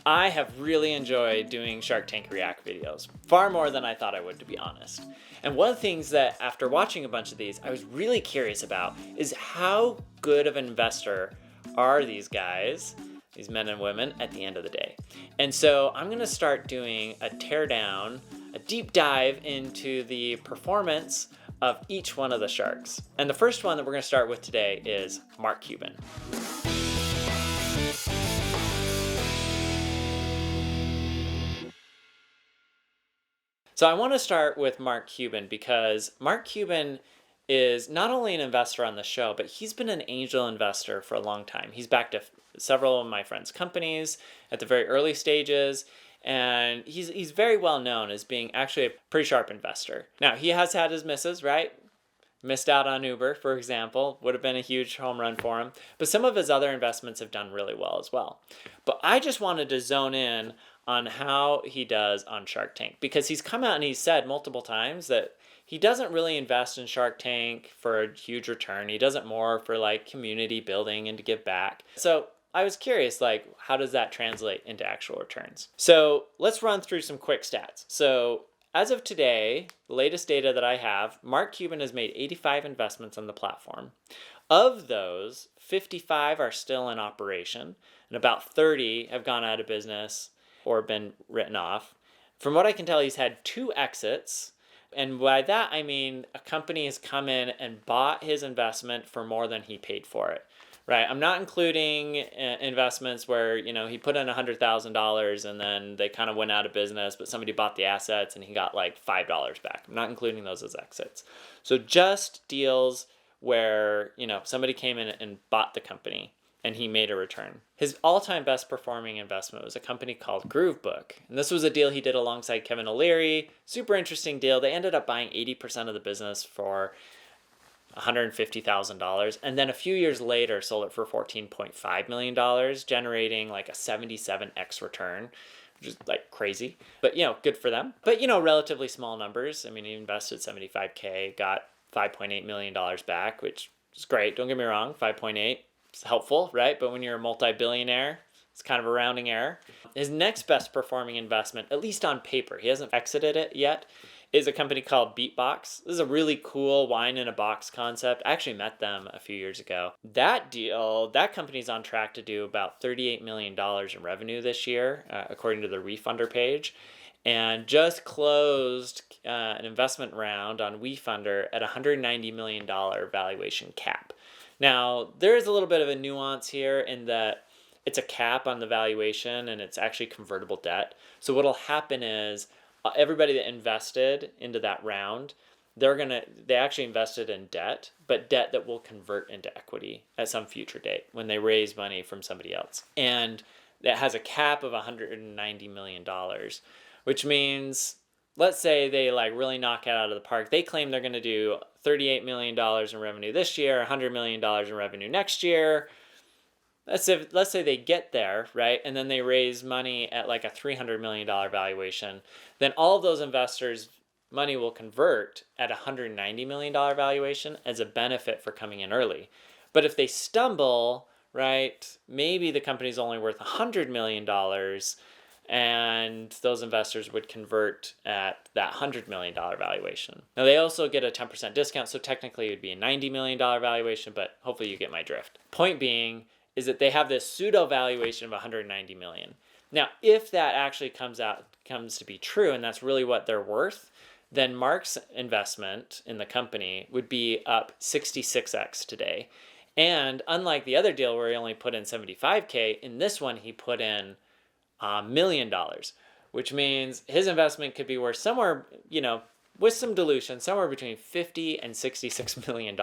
I have really enjoyed doing Shark Tank React videos, far more than I thought I would, to be honest. And one of the things that after watching a bunch of these, I was really curious about is how good of an investor are these guys, these men and women, at the end of the day. And so I'm gonna start doing a teardown, a deep dive into the performance of each one of the sharks. And the first one that we're gonna start with today is Mark Cuban. So I want to start with Mark Cuban because Mark Cuban is not only an investor on the show, but he's been an angel investor for a long time. He's backed several of my friends' companies at the very early stages, and he's very well known as being actually a pretty sharp investor. Now, he has had his misses, right? Missed out on Uber, for example, would have been a huge home run for him. But some of his other investments have done really well as well. But I just wanted to zone in on how he does on Shark Tank, because he's come out and he's said multiple times that he doesn't really invest in Shark Tank for a huge return. He does it more for like community building and to give back. So I was curious, like, how does that translate into actual returns? So let's run through some quick stats. So as of today, the latest data that I have, Mark Cuban has made 85 investments on the platform. Of those, 55 are still in operation, and about 30 have gone out of business or been written off. From what I can tell, he's had 2 exits. And by that, I mean a company has come in and bought his investment for more than he paid for it, right? I'm not including investments where, he put in $100,000 and then they kind of went out of business, but somebody bought the assets and he got like $5 back. I'm not including those as exits. So just deals where, somebody came in and bought the company and he made a return. His all-time best performing investment was a company called Groovebook. And this was a deal he did alongside Kevin O'Leary. Super interesting deal. They ended up buying 80% of the business for $150,000. And then a few years later, sold it for $14.5 million, generating like a 77x return, which is like crazy. But, good for them. But, relatively small numbers. I mean, he invested $75K, got $5.8 million back, which is great. Don't get me wrong, 5.8. It's helpful, right? But when you're a multi-billionaire, it's kind of a rounding error. His next best performing investment, at least on paper, he hasn't exited it yet, is a company called Beatbox. This is a really cool wine in a box concept. I actually met them a few years ago. That company's on track to do about $38 million in revenue this year, according to the Refunder page, and just closed an investment round on WeFunder at $190 million valuation cap. Now, there is a little bit of a nuance here in that it's a cap on the valuation and it's actually convertible debt. So what'll happen is everybody that invested into that round, they actually invested in debt, but debt that will convert into equity at some future date when they raise money from somebody else. And that has a cap of $190 million, which means, let's say they really knock it out of the park. They claim they're going to do $38 million in revenue this year, $100 million in revenue next year. Let's say they get there, right? And then they raise money at like a $300 million valuation. Then all of those investors' money will convert at a $190 million valuation as a benefit for coming in early. But if they stumble, right, maybe the company's only worth $100 million, and those investors would convert at that $100 million valuation. Now, they also get a 10% discount, so technically it would be a $90 million valuation, but hopefully you get my drift. Point being is that they have this pseudo valuation of $190 million. Now, if that actually comes to be true, and that's really what they're worth, then Mark's investment in the company would be up 66x today. And unlike the other deal where he only put in $75K, in this one he put in $1 million, which means his investment could be worth somewhere, with some dilution, somewhere between $50 and $66 million.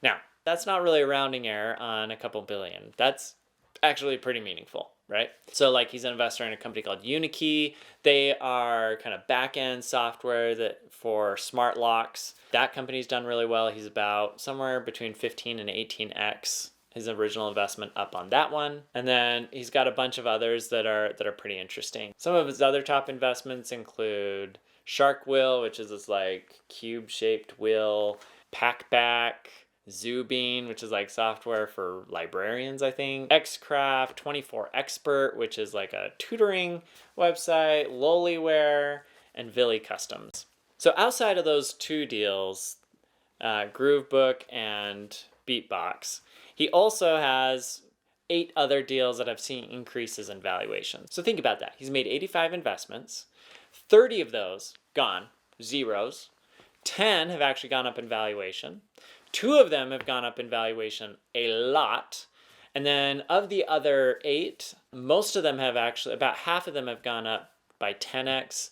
Now, that's not really a rounding error on a couple billion. That's actually pretty meaningful, right? So he's an investor in a company called Unikey. They are kind of back-end software for smart locks. That company's done really well. He's about somewhere between 15 and 18x his original investment up on that one. And then he's got a bunch of others that are pretty interesting. Some of his other top investments include Shark Wheel, which is this cube-shaped wheel, Packback, Zubean, which is like software for librarians, I think. Xcraft, 24 Expert, which is like a tutoring website. Lolyware, and Villy Customs. So outside of those two deals, Groovebook and Beatbox, he also has 8 other deals that have seen increases in valuation. So think about that. He's made 85 investments. 30 of those gone, zeros. 10 have actually gone up in valuation. 2 of them have gone up in valuation a lot. And then of the other 8, most of them have actually, about half of them have gone up by 10x,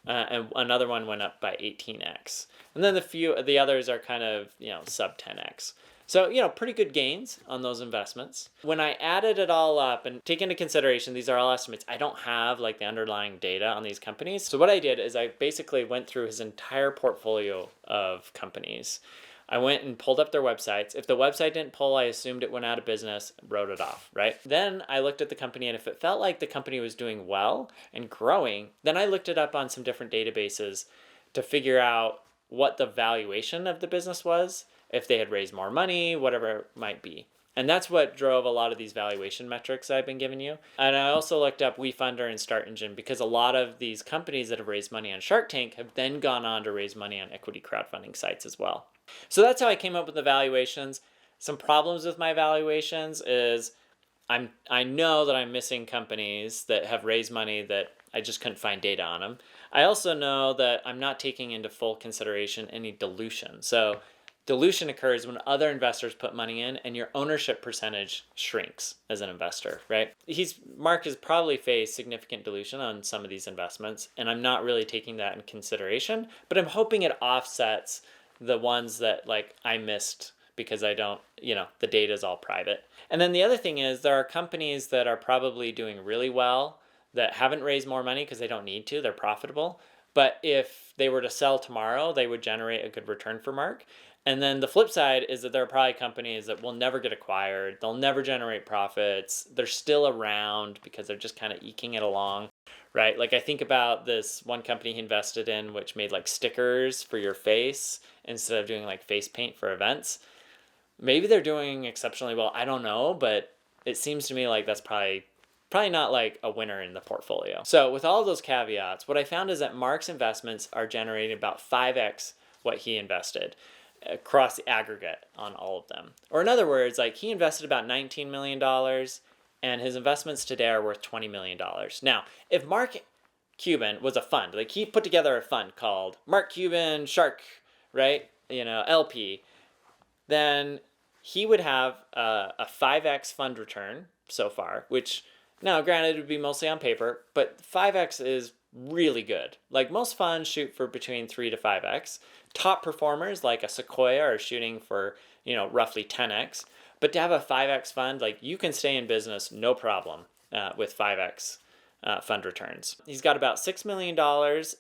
and another one went up by 18x. And then the others are kind of, sub 10x. So, pretty good gains on those investments. When I added it all up and take into consideration, these are all estimates. I don't have like the underlying data on these companies. So what I did is I basically went through his entire portfolio of companies. I went and pulled up their websites. If the website didn't pull, I assumed it went out of business, wrote it off, right? Then I looked at the company, and if it felt like the company was doing well and growing, then I looked it up on some different databases to figure out what the valuation of the business was, if they had raised more money, whatever it might be. And that's what drove a lot of these valuation metrics I've been giving you. And I also looked up WeFunder and Start Engine because a lot of these companies that have raised money on Shark Tank have then gone on to raise money on equity crowdfunding sites as well. So that's how I came up with the valuations. Some problems with my valuations is I know that I'm missing companies that have raised money that I just couldn't find data on them. I also know that I'm not taking into full consideration any dilution. So dilution occurs when other investors put money in and your ownership percentage shrinks as an investor, right? Mark has probably faced significant dilution on some of these investments, and I'm not really taking that in consideration, but I'm hoping it offsets the ones that like I missed because I don't, the data is all private. And then the other thing is there are companies that are probably doing really well that haven't raised more money because they don't need to, they're profitable. But if they were to sell tomorrow, they would generate a good return for Mark. And then the flip side is that there are probably companies that will never get acquired. They'll never generate profits. They're still around because they're just kind of eking it along, right? Like I think about this one company he invested in, which made like stickers for your face instead of doing like face paint for events. Maybe they're doing exceptionally well. I don't know, but it seems to me like that's probably not like a winner in the portfolio. So with all of those caveats, what I found is that Mark's investments are generating about 5x what he invested across the aggregate on all of them. Or in other words, like he invested about $19 million and his investments today are worth $20 million. Now, if Mark Cuban was a fund, like he put together a fund called Mark Cuban Shark, right? LP, then he would have a 5x fund return so far, which now granted it would be mostly on paper, but 5x is really good. Like most funds shoot for between 3 to 5x. Top performers like a Sequoia are shooting for, roughly 10x. But to have a 5x fund, like you can stay in business no problem with 5x fund returns. He's got about $6 million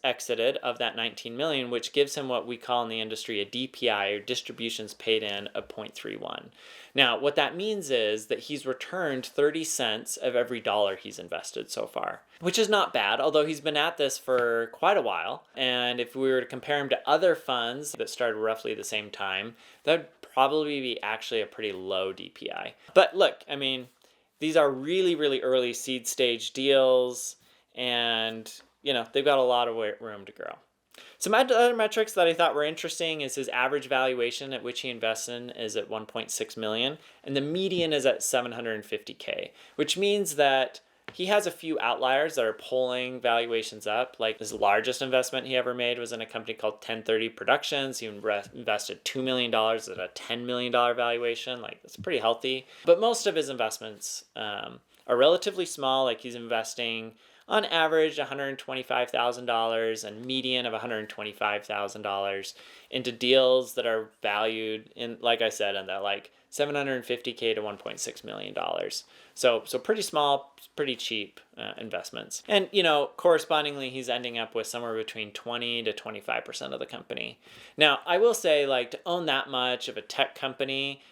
exited of that $19 million, which gives him what we call in the industry a DPI, or distributions paid in, of 0.31. Now, what that means is that he's returned 30 cents of every dollar he's invested so far, which is not bad, although he's been at this for quite a while. And if we were to compare him to other funds that started roughly the same time, that would probably be actually a pretty low DPI. But look, these are really, really early seed stage deals, and they've got a lot of room to grow. Some other metrics that I thought were interesting is his average valuation at which he invests in is at 1.6 million, and the median is at 750K, which means that he has a few outliers that are pulling valuations up. Like his largest investment he ever made was in a company called 1030 Productions. He invested $2 million at a $10 million valuation. Like that's pretty healthy. But most of his investments are relatively small. Like he's investing on average $125,000 and median of $125,000 into deals that are valued in, like I said, in that like $750K to $1.6 million. So pretty small, pretty cheap investments. And, correspondingly, he's ending up with somewhere between 20 to 25% of the company. Now, I will say, like, to own that much of a tech company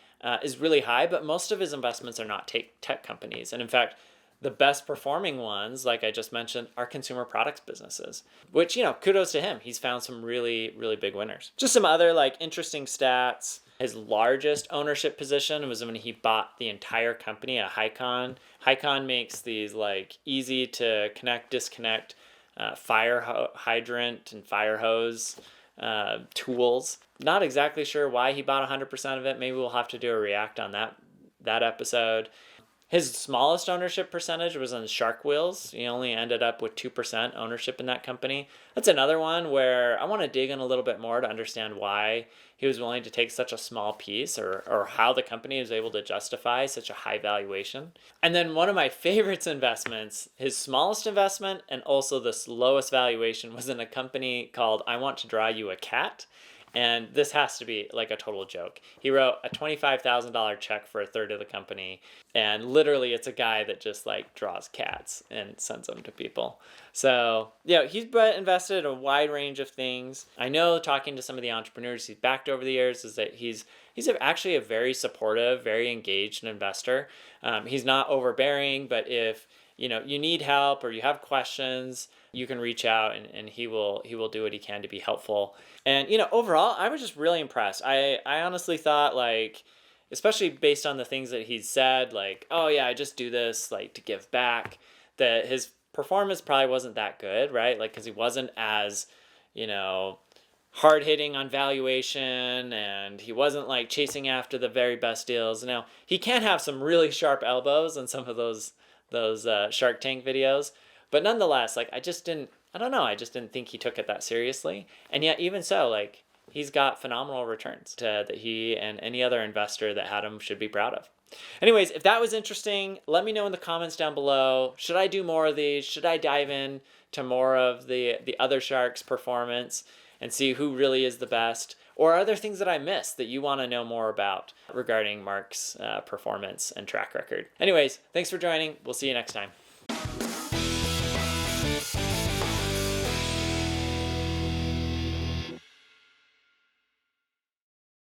is really high, but most of his investments are not tech companies. And in fact, the best performing ones, like I just mentioned, are consumer products businesses, which, kudos to him. He's found some really, really big winners. Just some other like interesting stats. His largest ownership position was when he bought the entire company at Hycon. Hycon makes these like easy to connect, disconnect hydrant and fire hose tools. Not exactly sure why he bought 100% of it. Maybe we'll have to do a react on that episode. His smallest ownership percentage was on Shark Wheels. He only ended up with 2% ownership in that company. That's another one where I want to dig in a little bit more to understand why he was willing to take such a small piece, or how the company was able to justify such a high valuation. And then one of my favorites investments, his smallest investment and also the lowest valuation, was in a company called I Want to Draw You a Cat. And this has to be like a total joke. He wrote a $25,000 check for a third of the company. And literally it's a guy that just like draws cats and sends them to people. So, he's invested in a wide range of things. I know, talking to some of the entrepreneurs he's backed over the years, is that he's actually a very supportive, very engaged investor. He's not overbearing, but if you need help or you have questions, you can reach out, and he will do what he can to be helpful. And overall, I was just really impressed. I honestly thought, like, especially based on the things that he's said, like, oh yeah, I just do this like to give back, that his performance probably wasn't that good, right? Like, because he wasn't as hard hitting on valuation, and he wasn't like chasing after the very best deals. Now, he can have some really sharp elbows in some of those Shark Tank videos, but nonetheless, like, I just didn't think he took it that seriously. And yet, even so, like, he's got phenomenal returns that he and any other investor that had him should be proud of. Anyways, if that was interesting, let me know in the comments down below. Should I do more of these? Should I dive in to more of the other sharks' performance and see who really is the best? Or are there things that I missed that you want to know more about regarding Mark's performance and track record? Anyways, thanks for joining. We'll see you next time.